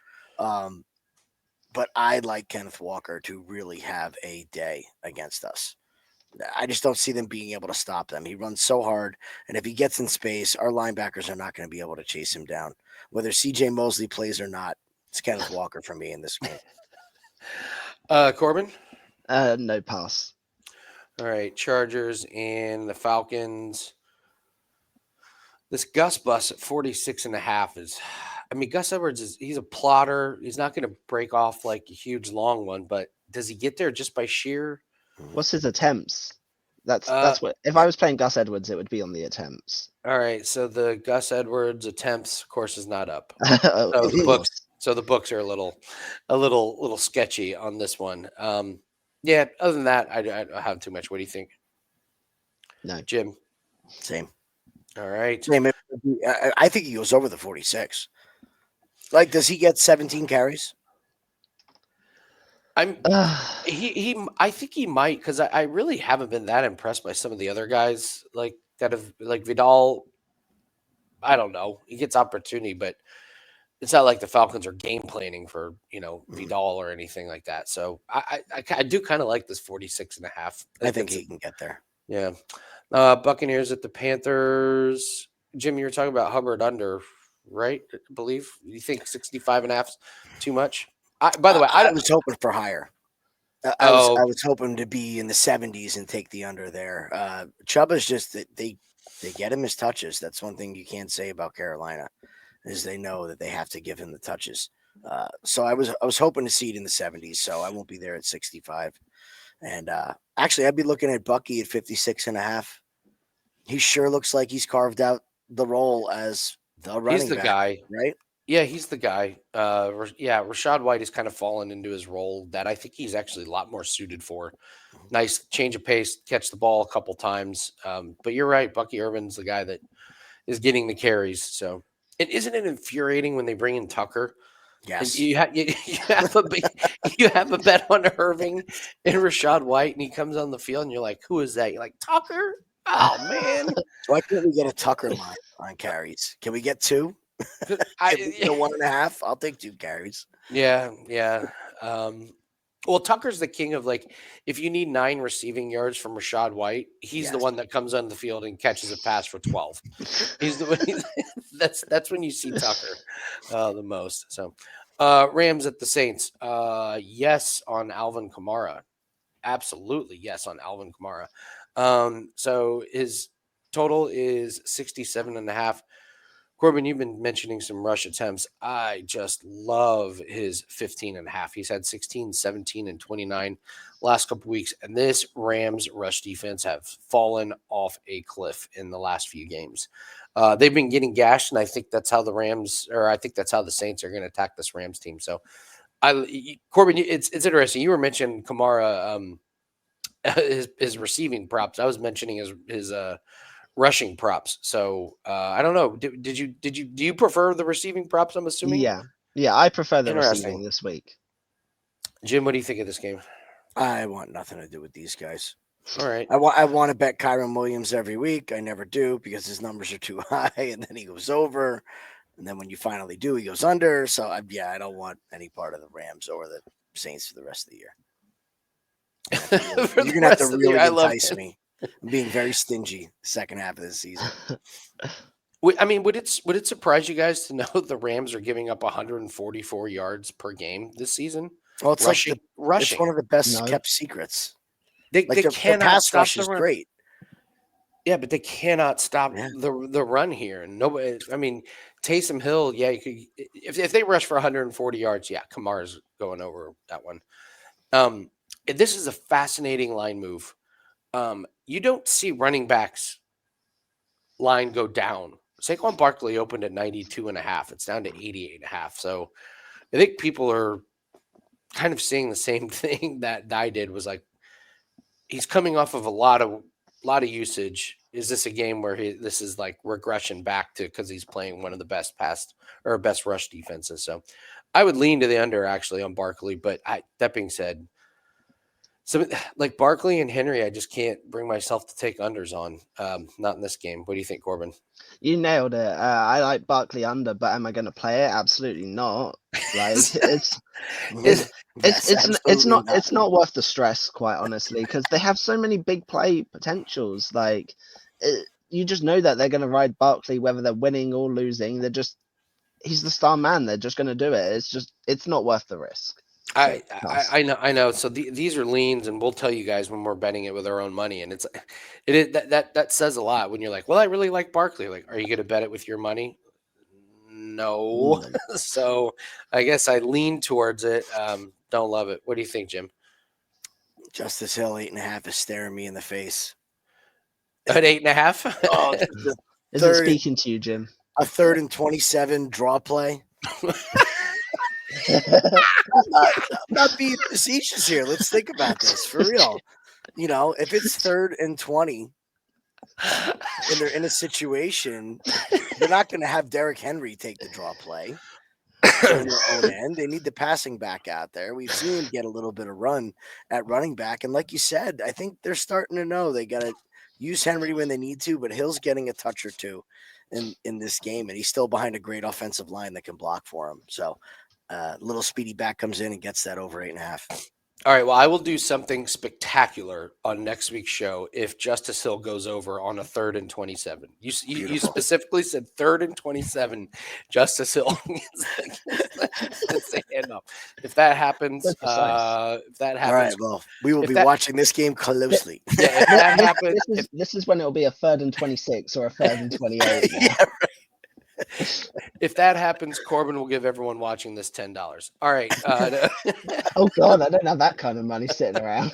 But I'd like Kenneth Walker to really have a day against us. I just don't see them being able to stop them. He runs so hard, and if he gets in space, our linebackers are not going to be able to chase him down. Whether CJ Mosley plays or not, it's Kenneth Walker for me in this game. Corbin? No pass. All right, Chargers and the Falcons. This Gus bus at 46.5 is, Gus Edwards he's a plotter. He's not going to break off like a huge long one, but does he get there just by sheer? What's his attempts? That's what. If I was playing Gus Edwards, it would be on the attempts. All right, so the Gus Edwards attempts, of course, is not up. Of course. So the books are a little sketchy on this one. Yeah. Other than that, I don't have too much. What do you think? No. Jim. Same. All right. Same. I think he goes over the 46. Like, does he get 17 carries? I'm Ugh. I think he might because I really haven't been that impressed by some of the other guys like that have like Vidal. I don't know. He gets opportunity, but it's not like the Falcons are game planning for Vidal or anything like that. So I do kind of like this 46.5. I think he can get there. Yeah. Buccaneers at the Panthers. Jim, you were talking about Hubbard under, right? I believe you think 65.5 is too much. By the way, I was hoping for higher. I was hoping to be in the 70s and take the under there. Chuba's just that they get him his touches. That's one thing you can't say about Carolina, is they know that they have to give him the touches. So I was hoping to see it in the 70s. So I won't be there at 65. And actually, I'd be looking at Bucky at 56.5. He sure looks like he's carved out the role as the running he's the back, guy, right? Yeah, he's the guy. Rashad White has kind of fallen into his role that I think he's actually a lot more suited for. Nice change of pace, catch the ball a couple times. But you're right, Bucky Irvin's the guy that is getting the carries. So, and isn't it infuriating when they bring in Tucker? And Yes. you have you have a bet on Irving and Rashad White, and he comes on the field, and you're like, "Who is that?" You're like, "Tucker." Oh man, Why can't we get a Tucker line on carries? Can we get 2? Can we get a 1.5? I'll take 2 carries. Yeah. Well, Tucker's the king of like, if you need 9 receiving yards from Rashad White, he's the Yes. one that comes on the field and catches a pass for 12. He's the one. That's when you see Tucker the most. So, Rams at the Saints. Yes on Alvin Kamara. Absolutely yes on Alvin Kamara. So his total is 67.5. Corbin, you've been mentioning some rush attempts. I just love his 15.5. He's had 16, 17, and 29 last couple weeks. And this Rams rush defense have fallen off a cliff in the last few games. They've been getting gashed, and I think that's how the Saints are going to attack this Rams team. So, Corbin, it's interesting. You were mentioning Kamara, his receiving props. I was mentioning his rushing props. So I don't know. Do you prefer the receiving props? I'm assuming. Yeah, I prefer the Interesting. receiving this week. Jim, what do you think of this game? I want nothing to do with these guys. All right. I want to bet Kyron Williams every week. I never do because his numbers are too high, and then he goes over, and then when you finally do, he goes under. So I don't want any part of the Rams or the Saints for the rest of the year. You're gonna have to really entice me. I'm being very stingy the second half of the season. I mean, would it surprise you guys to know the Rams are giving up 144 yards per game this season? Well, it's rushing. It's one of the best kept secrets. They cannot pass stop rush the is run. great. Yeah, but they cannot stop the run here. And nobody. I mean, Taysom Hill. Yeah, you could, if they rush for 140 yards, yeah, Kamara's going over that one. This is a fascinating line move. You don't see running backs line go down. Saquon Barkley opened at 92.5. It's down to 88.5. So I think people are kind of seeing the same thing that I did. Was like, he's coming off of a lot of usage. Is this a game where this is like regression back to because he's playing one of the best best rush defenses? So I would lean to the under actually on Barkley. But that being said, so like Barkley and Henry, I just can't bring myself to take unders on. Not in this game. What do you think, Corbin? You nailed it. I like Barkley under, but am I going to play it? Absolutely not. Like it's not worth the stress, quite honestly, because they have so many big play potentials. Like you just know that they're going to ride Barkley whether they're winning or losing. He's the star man. They're just going to do it. It's not worth the risk. I know. So these are leans, and we'll tell you guys when we're betting it with our own money. And that says a lot when you're like, well, I really like Barkley. Like, are you going to bet it with your money? No. So I guess I lean towards it. Don't love it. What do you think, Jim? Justice Hill 8.5 is staring me in the face. At 8.5? Oh, is it speaking to you, Jim? A 3rd and 27 draw play. I'm not being facetious here. Let's think about this for real. If it's 3rd and 20 and they're in a situation, they're not going to have Derrick Henry take the draw play. on their own end. They need the passing back out there. We've seen him get a little bit of run at running back. And like you said, I think they're starting to know they got to use Henry when they need to, but Hill's getting a touch or two in this game, and he's still behind a great offensive line that can block for him. So little speedy back comes in and gets that over 8.5. All right, well, I will do something spectacular on next week's show if Justice Hill goes over on a 3rd and 27. You specifically said 3rd and 27. Justice Hill gets the hand up. If that happens, So All right, well, we will be watching this game closely. Yeah, if that happens, this is when it will be a 3rd and 26 or a 3rd and 28. Yeah, right. If that happens, Corbin will give everyone watching this $10. All right. Oh God, I don't have that kind of money sitting around.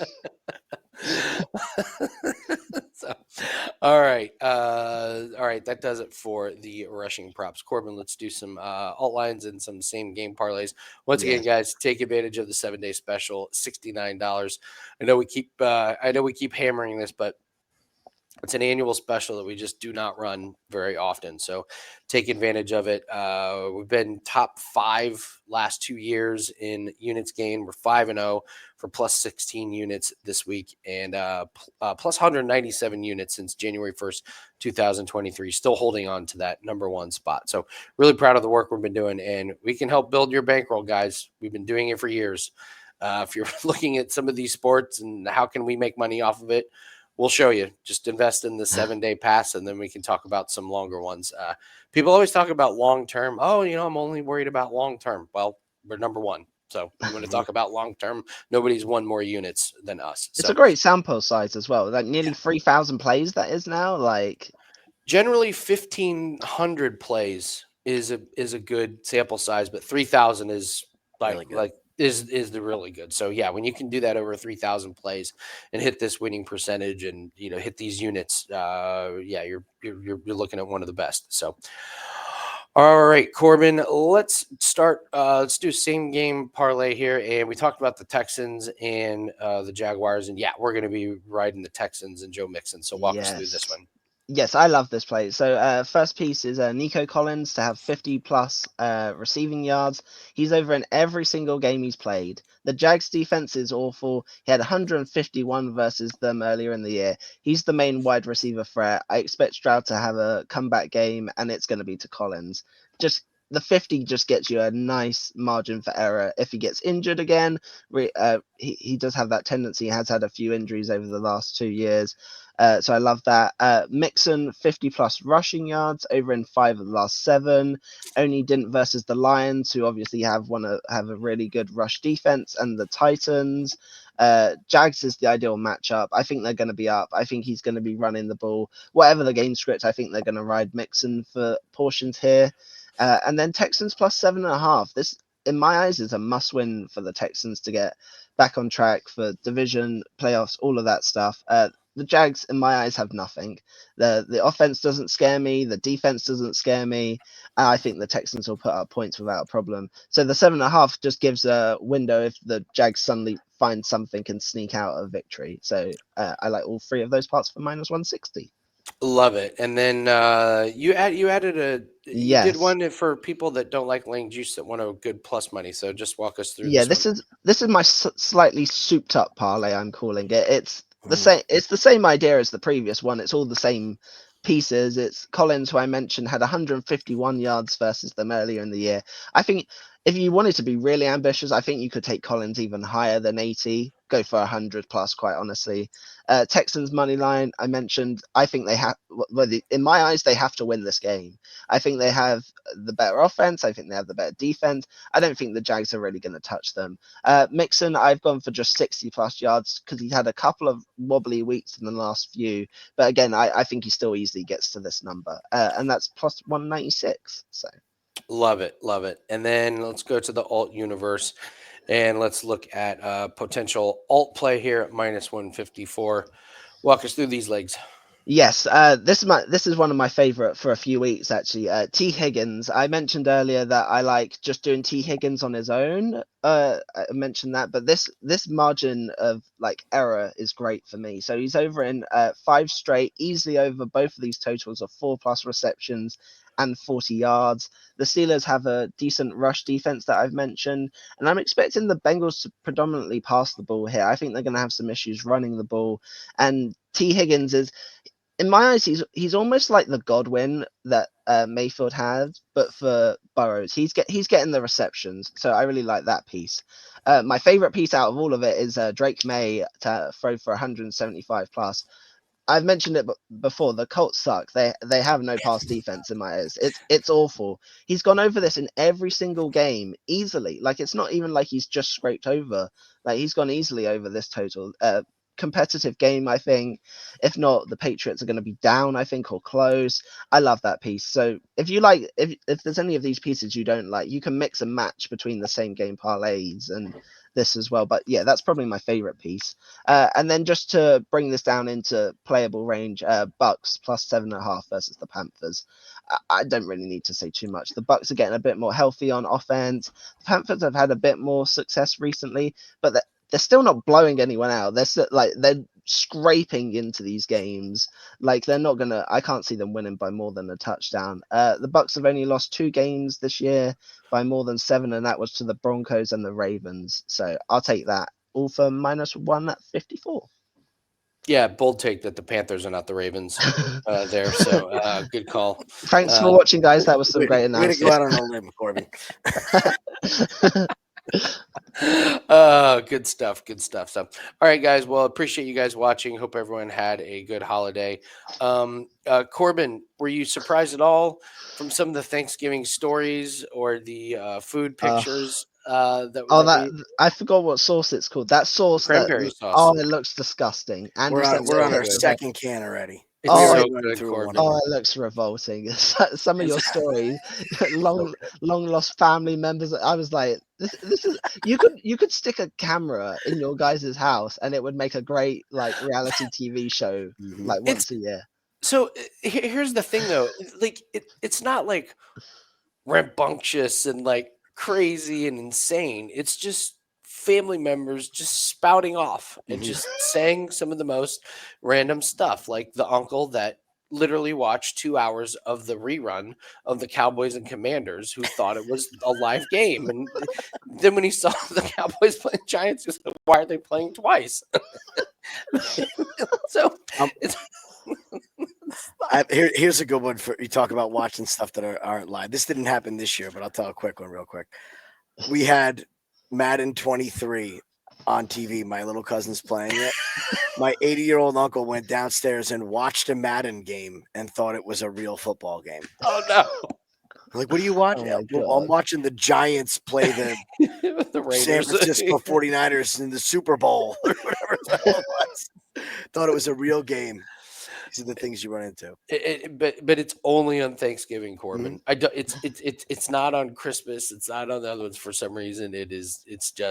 So, all right. That does it for the rushing props. Corbin, let's do some alt lines and some same game parlays. Once again, guys, take advantage of the 7-day special, $69. I know we keep hammering this, but it's an annual special that we just do not run very often. So take advantage of it. We've been top 5 last 2 years in units gained. We're 5-0 for plus 16 units this week and plus 197 units since January 1st, 2023. Still holding on to that number 1 spot. So really proud of the work we've been doing, and we can help build your bankroll, guys. We've been doing it for years. If you're looking at some of these sports and how can we make money off of it, we'll show you. Just invest in the 7-day pass, and then we can talk about some longer ones. People always talk about long-term. Oh, I'm only worried about long-term. Well, we're number 1. So I'm going to talk about long-term. Nobody's won more units than us. It's a great sample size as well. Like nearly 3,000 plays that is now. Like generally 1,500 plays is a good sample size, but 3,000 is is the really good. So yeah, when you can do that over 3,000 plays and hit this winning percentage and hit these units, you're looking at one of the best. So all right, Corbin, let's start. Let's do same game parlay here, and we talked about the Texans and the Jaguars, and we're going to be riding the Texans and Joe Mixon. So walk us through this one. Yes, I love this play. So first piece is Nico Collins to have 50 plus receiving yards. He's over in every single game he's played. The Jags defense is awful. He had 151 versus them earlier in the year. He's the main wide receiver threat. I expect Stroud to have a comeback game, and it's going to be to Collins. Just the 50 just gets you a nice margin for error. If he gets injured again, he does have that tendency. He has had a few injuries over the last 2 years. So I love that. Mixon, 50 plus rushing yards over in 5 of the last 7. Only didn't versus the Lions, who obviously have a really good rush defense, and the Titans. Jags is the ideal matchup. I think they're going to be up. I think he's going to be running the ball. Whatever the game script, I think they're going to ride Mixon for portions here. And then Texans plus 7.5. This, in my eyes, is a must-win for the Texans to get back on track for division, playoffs, all of that stuff. The Jags, in my eyes, have nothing. The offense doesn't scare me. The defense doesn't scare me. I think the Texans will put up points without a problem. So the 7.5 just gives a window if the Jags suddenly find something and sneak out a victory. So I like all 3 of those parts for minus 160. Love it. And then you added you did one for people that don't like laying juice that want a good plus money. So just walk us through. Yeah, this is my slightly souped up parlay. I'm calling it. It's the same idea as the previous one. It's all the same pieces. It's Collins, who I mentioned, had 151 yards versus them earlier in the year. I think if you wanted to be really ambitious, I think you could take Collins even higher than 80. Go for 100 plus, quite honestly. Texans money line, I mentioned. I think they have, in my eyes, they have to win this game. I think they have the better offense. I think they have the better defense. I don't think the Jags are really going to touch them. Mixon, I've gone for just 60 plus yards because he's had a couple of wobbly weeks in the last few. But again, I think he still easily gets to this number. And that's plus 196. So. Love it. And then let's go to the alt universe and let's look at potential alt play here at minus 154. Walk us through these legs. Yes, this is one of my favorite for a few weeks actually. T Higgins. I mentioned earlier that I like just doing T Higgins on his own. I mentioned that, but this margin of like error is great for me. So he's over in 5 straight, easily over both of these totals of 4+ receptions and 40 yards. The Steelers have a decent rush defense that I've mentioned, and I'm expecting the Bengals to predominantly pass the ball here. I think they're going to have some issues running the ball, and T Higgins is, in my eyes, he's almost like the Godwin that Mayfield had, but for Burrows. He's getting the receptions, so I really like that piece. My favorite piece out of all of it is Drake May to throw for 175 plus. I've mentioned it before. The Colts suck. They have no pass defense in my eyes. It's awful. He's gone over this in every single game easily. Like, it's not even like he's just scraped over. Like, he's gone easily over this total. Competitive game, I think. If not, the Patriots are going to be down, I think, or close. I love that piece. So if you like, if there's any of these pieces you don't like, you can mix and match between the same game parlays and this as well. But yeah, that's probably my favorite piece. And then just to bring this down into playable range, Bucks plus 7.5 versus the Panthers. I don't really need to say too much. The Bucks are getting a bit more healthy on offense. The Panthers have had a bit more success recently, but they're still not blowing anyone out. They're scraping into these games. Like, they're not gonna. I can't see them winning by more than a touchdown. The Bucks have only lost 2 games this year by more than 7, and that was to the Broncos and the Ravens. So I'll take that. All for minus 154. Yeah, bold take that the Panthers are not the Ravens there. So good call. Thanks for watching, guys. That was some great Way to go analysis. out on a limb, Corbin. Good stuff. Good stuff. So, all right, guys. Well, appreciate you guys watching. Hope everyone had a good holiday. Corbin, were you surprised at all from some of the Thanksgiving stories or the food pictures I forgot what sauce it's called. That sauce cranberry sauce? it looks disgusting. And We're on our good. second can already. It's We Oh, already so went good, through one Corbin. of them. it looks revolting. Some of your stories, long lost family members. I was like, this is, you could stick a camera in your guys' house and it would make a great like reality TV show Mhm. like once a year. So here's the thing, though. Like, it's not like rambunctious and like crazy and insane. It's just family members just spouting off and Mhm. just saying some of the most random stuff, like the uncle that literally watched 2 hours of the rerun of the Cowboys and Commanders, who thought it was a live game, and then when he saw the Cowboys playing Giants, he was like, why are they playing twice? So Um, it's Here's a good one for you. Talk about watching stuff that aren't live. This didn't happen this year, but I'll tell a quick one real quick. We had Madden 23 on TV. My little cousin's playing it. My 80-year-old uncle went downstairs and watched a Madden game and thought it was a real football game. oh no. I'm like, what are you watching? Oh my Well, I'm God. watching the Giants play the The San Raiders. Francisco 49ers in the Super Bowl or whatever the hell it was. Thought it was a real game. These are the things you run into. But it's only on Thanksgiving, Corbin. Mm-hmm. I do, it's not on Christmas. It's not on the other ones for some reason. It's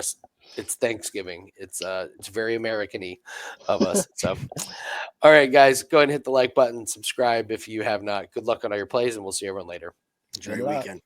Thanksgiving. It's very American-y of us. So, all right, guys, go ahead and hit the like button, subscribe if you have not. Good luck on all your plays, and we'll see everyone later. Enjoy Good your luck. weekend.